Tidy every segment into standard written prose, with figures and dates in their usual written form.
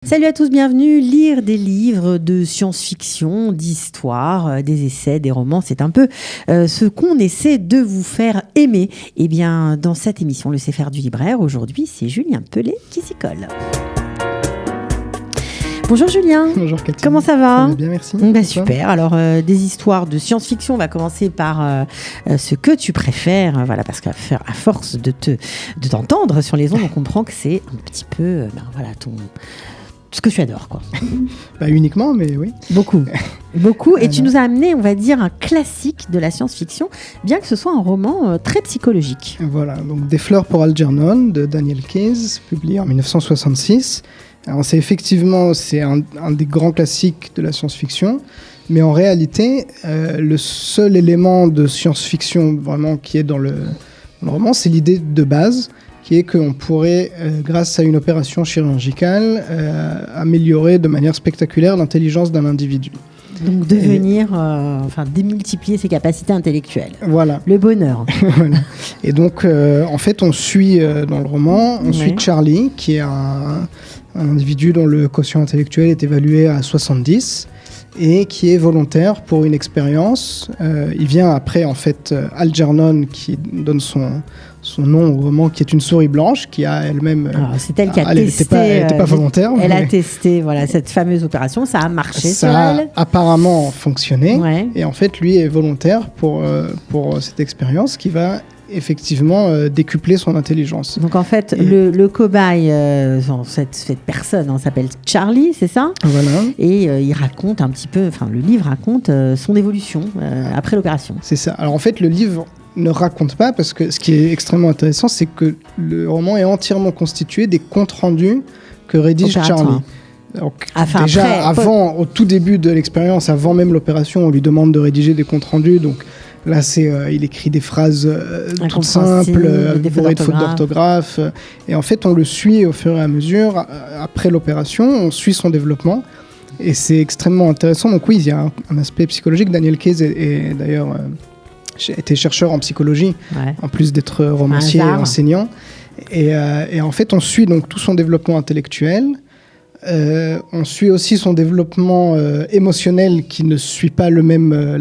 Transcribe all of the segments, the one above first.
Salut à tous, bienvenue. Lire des livres de science-fiction, d'histoire, des essais, des romans, c'est un peu ce qu'on essaie de vous faire aimer. Eh bien, dans cette émission, le C'est faire du libraire, aujourd'hui, c'est Julien Pellet qui s'y colle. Bonjour Julien. Bonjour Cathy. Comment ça va ? Ça va bien, merci. Super. Alors, des histoires de science-fiction, on va commencer par ce que tu préfères. Voilà, parce qu'à force de t'entendre sur les ondes, on comprend que c'est un petit peu ce que tu adores, quoi. Pas uniquement, mais oui. Beaucoup. Et tu nous as amené, on va dire, un classique de la science-fiction, bien que ce soit un roman très psychologique. Voilà, donc Des fleurs pour Algernon de Daniel Keyes, publié en 1966. Alors c'est un des grands classiques de la science-fiction, mais en réalité, le seul élément de science-fiction vraiment qui est dans le roman, c'est l'idée de base, qui est qu'on pourrait, grâce à une opération chirurgicale, améliorer de manière spectaculaire l'intelligence d'un individu. Donc démultiplier ses capacités intellectuelles. Voilà. Le bonheur. Voilà. Et donc, en fait, on suit dans le roman, suit Charlie, qui est un individu dont le quotient intellectuel est évalué à 70 et qui est volontaire pour une expérience. Il vient après, en fait, Algernon, qui donne son nom au roman, qui est une souris blanche, qui a elle-même... Alors, c'est elle qui a testé... Elle n'était pas volontaire. Elle a testé cette fameuse opération, ça a marché sur elle. Ça a apparemment fonctionné. Ouais. Et en fait, lui est volontaire pour cette expérience qui va effectivement décupler son intelligence. Donc en fait, le cobaye, cette personne s'appelle Charlie, c'est ça ? Voilà. Et il raconte un petit peu, le livre raconte son évolution après l'opération. C'est ça. Alors en fait, le livre ne raconte pas, parce que ce qui est extrêmement intéressant, c'est que le roman est entièrement constitué des comptes rendus que rédige Charlie. Donc, au tout début de l'expérience, avant même l'opération, on lui demande de rédiger des comptes rendus. Donc là, il écrit des phrases toutes simples, bourrées de fautes d'orthographe. Et en fait, on le suit au fur et à mesure. Après l'opération, on suit son développement. Et c'est extrêmement intéressant. Donc oui, il y a un aspect psychologique. Daniel Keyes est d'ailleurs... était chercheur en psychologie, en plus d'être romancier et enseignant. Et en fait, on suit donc tout son développement intellectuel. On suit aussi son développement émotionnel qui ne suit pas la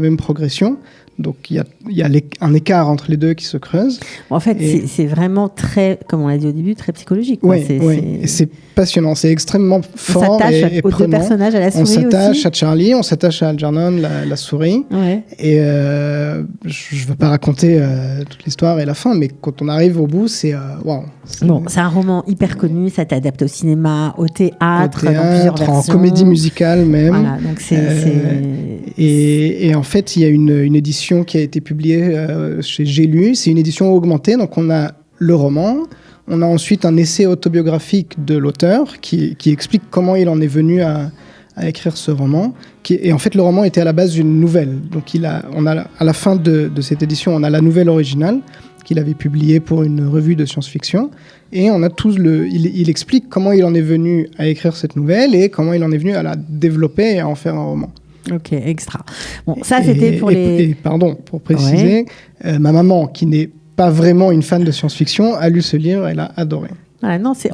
même progression. Donc, il y a un écart entre les deux qui se creuse. En fait, c'est vraiment très, comme on l'a dit au début, très psychologique. Oui, et c'est passionnant, c'est extrêmement fort. On s'attache aux deux personnages, à la souris aussi. On s'attache à Charlie, on s'attache à Algernon, la souris. Ouais. Et je ne veux pas raconter toute l'histoire et la fin, mais quand on arrive au bout, c'est waouh. C'est un roman hyper connu, ça t'adapte au cinéma, au théâtre, dans plusieurs versions. En comédie musicale même. Voilà, donc et en fait, il y a une édition qui a été publiée chez J'ai lu. C'est une édition augmentée, donc on a le roman. On a ensuite un essai autobiographique de l'auteur qui explique comment il en est venu à écrire ce roman. Et en fait, le roman était à la base une nouvelle. Donc, à la fin de cette édition, on a la nouvelle originale qu'il avait publiée pour une revue de science-fiction. Et on a il explique comment il en est venu à écrire cette nouvelle et comment il en est venu à la développer et à en faire un roman. Ok, extra. Bon, ça, c'était pour les... Pardon, pour préciser, ma maman, qui n'est pas vraiment une fan de science-fiction, a lu ce livre, elle a adoré. Ah non, c'est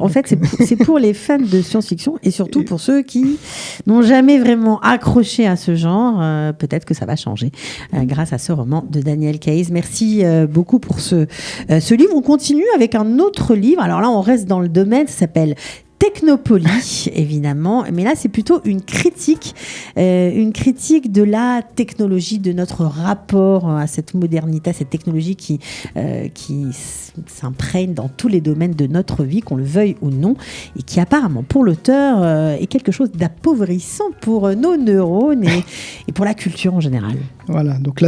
pour les fans de science-fiction et surtout pour ceux qui n'ont jamais vraiment accroché à ce genre. Peut-être que ça va changer grâce à ce roman de Daniel Keyes. Merci beaucoup pour ce livre. On continue avec un autre livre. Alors là, on reste dans le domaine, ça s'appelle Technopolis, évidemment, mais là c'est plutôt une critique de la technologie, de notre rapport à cette modernité, à cette technologie qui s'imprègne dans tous les domaines de notre vie, qu'on le veuille ou non, et qui apparemment pour l'auteur est quelque chose d'appauvrissant pour nos neurones et pour la culture en général. Voilà, donc là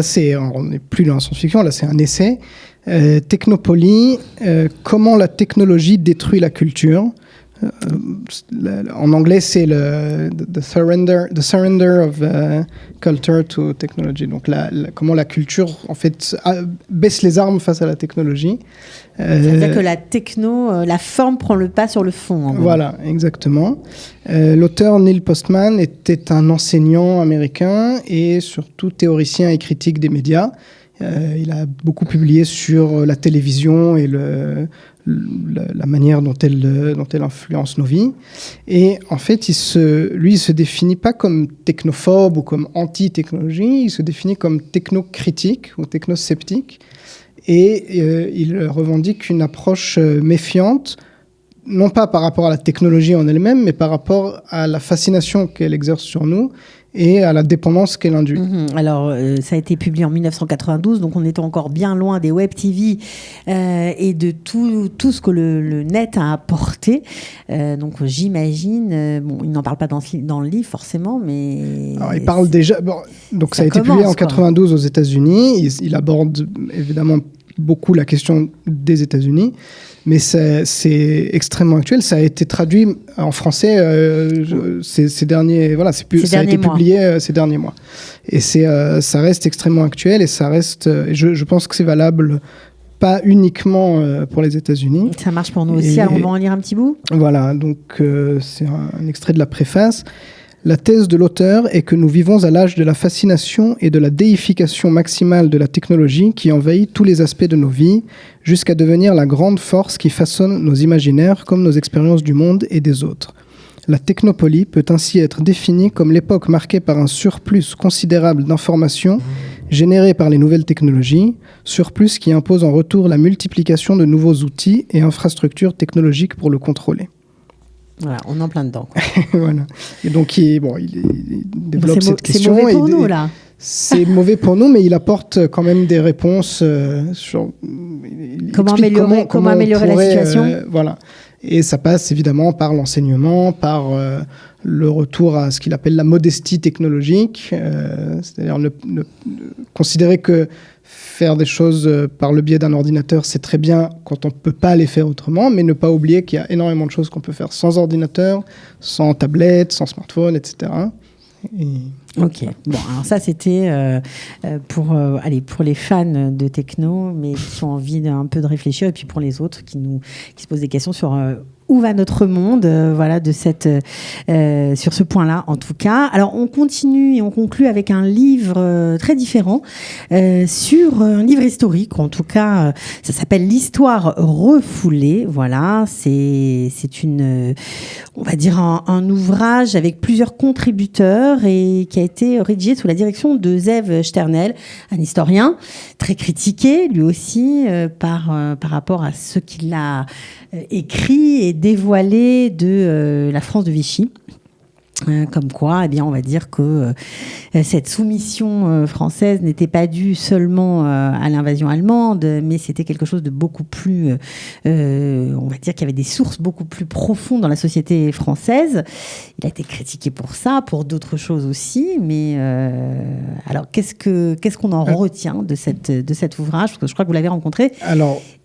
on n'est plus dans la science-fiction, là c'est un essai. Technopolis, comment la technologie détruit la culture. En anglais, c'est the surrender of culture to technology. Donc, comment la culture, en fait, baisse les armes face à la technologie. C'est-à-dire que la forme prend le pas sur le fond. Voilà, exactement. L'auteur Neil Postman était un enseignant américain et surtout théoricien et critique des médias. Il a beaucoup publié sur la télévision et la manière dont elle influence nos vies. Et en fait, il se définit pas comme technophobe ou comme anti-technologie, il se définit comme technocritique ou technosceptique. Et il revendique une approche méfiante, non pas par rapport à la technologie en elle-même, mais par rapport à la fascination qu'elle exerce sur nous et à la dépendance qu'elle induit. Alors, ça a été publié en 1992, donc on était encore bien loin des web TV et de tout ce que le net a apporté. Donc, j'imagine, il n'en parle pas dans le livre forcément, mais... Alors, il parle déjà... Bon, donc, ça a été publié en 92 aux États-Unis. Il aborde évidemment beaucoup la question des États-Unis. Mais c'est extrêmement actuel. Ça a été traduit en français ces derniers... Voilà, ça a été publié ces derniers mois. Et ça reste extrêmement actuel et ça reste... je pense que c'est valable pas uniquement pour les États-Unis. Ça marche pour nous aussi. Alors, on va en lire un petit bout. Voilà, donc c'est un extrait de la préface. La thèse de l'auteur est que nous vivons à l'âge de la fascination et de la déification maximale de la technologie qui envahit tous les aspects de nos vies, jusqu'à devenir la grande force qui façonne nos imaginaires comme nos expériences du monde et des autres. La technopolie peut ainsi être définie comme l'époque marquée par un surplus considérable d'informations générées par les nouvelles technologies, surplus qui impose en retour la multiplication de nouveaux outils et infrastructures technologiques pour le contrôler. Voilà, on est en plein dedans, quoi. Voilà. Et donc, il développe cette question. C'est mauvais pour nous, là. C'est mauvais pour nous, mais il apporte quand même des réponses sur comment améliorer la situation. Voilà. Et ça passe évidemment par l'enseignement, par le retour à ce qu'il appelle la modestie technologique, c'est-à-dire considérer que faire des choses par le biais d'un ordinateur, c'est très bien quand on ne peut pas les faire autrement, mais ne pas oublier qu'il y a énormément de choses qu'on peut faire sans ordinateur, sans tablette, sans smartphone, etc. Ok, bon, alors ça c'était pour les fans de techno, mais qui ont envie d'un peu de réfléchir, et puis pour les autres qui se posent des questions sur où va notre monde, sur ce point-là en tout cas. Alors on continue et on conclut avec un livre très différent, sur un livre historique, en tout cas ça s'appelle L'Histoire refoulée. Voilà, c'est on va dire un ouvrage avec plusieurs contributeurs et qui a été rédigé sous la direction de Zeev Sternel, un historien très critiqué lui aussi par rapport à ce qu'il a écrit et dévoilé de la France de Vichy. Comme quoi, eh bien, on va dire que cette soumission française n'était pas due seulement à l'invasion allemande, mais c'était quelque chose de beaucoup plus, on va dire qu'il y avait des sources beaucoup plus profondes dans la société française. Il a été critiqué pour ça, pour d'autres choses aussi, mais alors qu'est-ce qu'on en retient de cet ouvrage? Parce que je crois que vous l'avez rencontré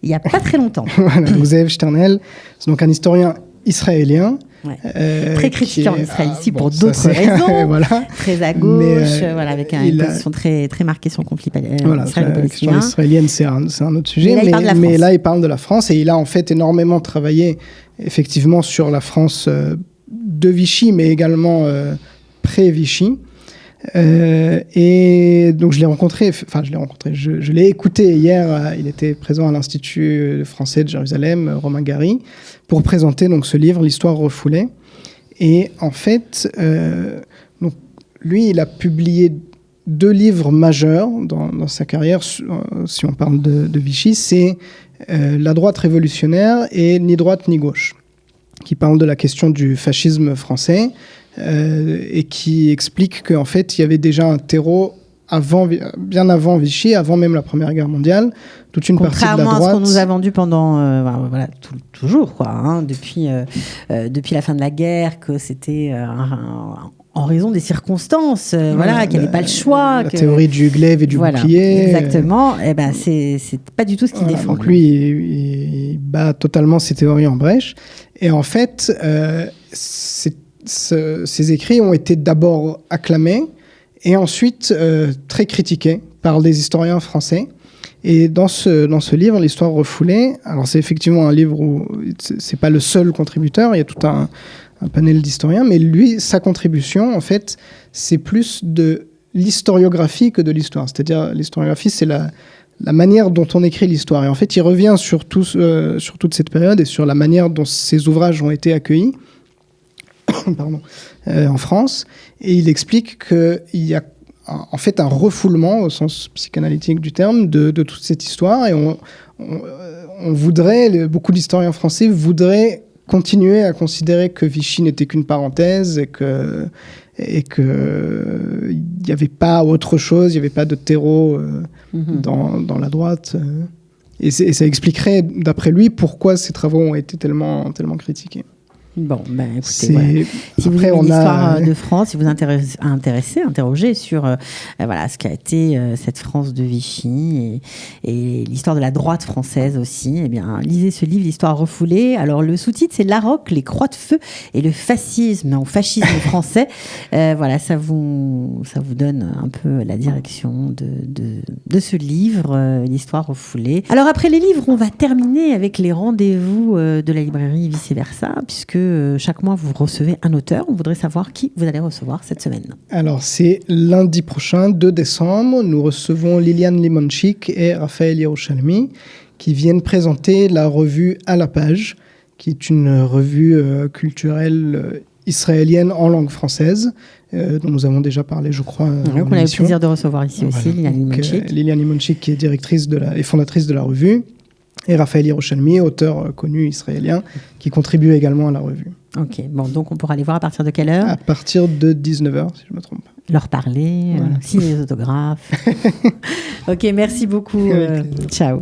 il n'y a pas très longtemps. Voilà, Zeev Sternel, c'est donc un historien israélien. Ouais. Très critiqué en Israël ici pour d'autres raisons, voilà. Très à gauche, avec une position très, très marquée sur le conflit israélo-palestinien. La question israélienne, c'est un autre sujet, mais là il parle de la France et il a en fait énormément travaillé effectivement sur la France de Vichy, mais également pré-Vichy. Et donc je l'ai écouté hier, il était présent à l'Institut français de Jérusalem, Romain Gary, pour présenter donc ce livre, L'Histoire refoulée. Et en fait, donc, lui, il a publié 2 livres majeurs dans sa carrière, si on parle de Vichy, c'est La droite révolutionnaire et Ni droite ni gauche, qui parlent de la question du fascisme français. Et qui explique qu'en fait, il y avait déjà un terreau bien avant Vichy, avant même la Première Guerre mondiale, toute une partie de la droite. Contrairement à ce qu'on nous a vendu pendant, toujours, quoi, hein, depuis la fin de la guerre, que c'était en raison des circonstances, qu'il n'y avait pas le choix. La théorie du glaive et du bouclier. Exactement. Et ben, c'est pas du tout ce qu'il défend. Donc lui, il bat totalement ces théories en brèche. Et en fait, ces écrits ont été d'abord acclamés et ensuite très critiqués par des historiens français. Et dans ce livre, L'Histoire refoulée, alors c'est effectivement un livre où c'est pas le seul contributeur, il y a tout un panel d'historiens, mais lui, sa contribution, en fait, c'est plus de l'historiographie que de l'histoire. C'est-à-dire, l'historiographie, c'est la manière dont on écrit l'histoire. Et en fait, il revient sur toute cette période et sur la manière dont ces ouvrages ont été accueillis en France. Et il explique qu'il y a en fait un refoulement, au sens psychanalytique du terme, de toute cette histoire. Et on voudrait, beaucoup d'historiens français voudraient continuer à considérer que Vichy n'était qu'une parenthèse et que il n'y avait pas autre chose, il n'y avait pas de terreau dans la droite. Et ça expliquerait, d'après lui, pourquoi ces travaux ont été tellement critiqués. Bon, ben écoutez, voilà. Si vous avez l'histoire de France, si vous interrogez sur ce qu'a été cette France de Vichy et l'histoire de la droite française aussi, eh bien, lisez ce livre, l'histoire refoulée. Alors, le sous-titre, c'est Larocque, les croix de feu et le fascisme français. Ça vous donne un peu la direction de ce livre, l'histoire refoulée. Alors, après les livres, on va terminer avec les rendez-vous de la librairie Vice Versa, puisque chaque mois, vous recevez un auteur. On voudrait savoir qui vous allez recevoir cette semaine. Alors, c'est lundi prochain, 2 décembre. Nous recevons Liliane Limonchik et Raphaël Yerushalmi qui viennent présenter la revue À la page, qui est une revue culturelle israélienne en langue française, dont nous avons déjà parlé, je crois. On a eu le plaisir de recevoir ici aussi Liliane Limonchik. Liliane Limonchik, qui est directrice et fondatrice de la revue. Et Raphaël Yerushalmi, auteur connu israélien, qui contribue également à la revue. Ok, bon, donc on pourra aller voir à partir de quelle heure ? À partir de 19h, si je ne me trompe pas. Leur parler, signer les autographes. Ok, merci beaucoup. Ciao.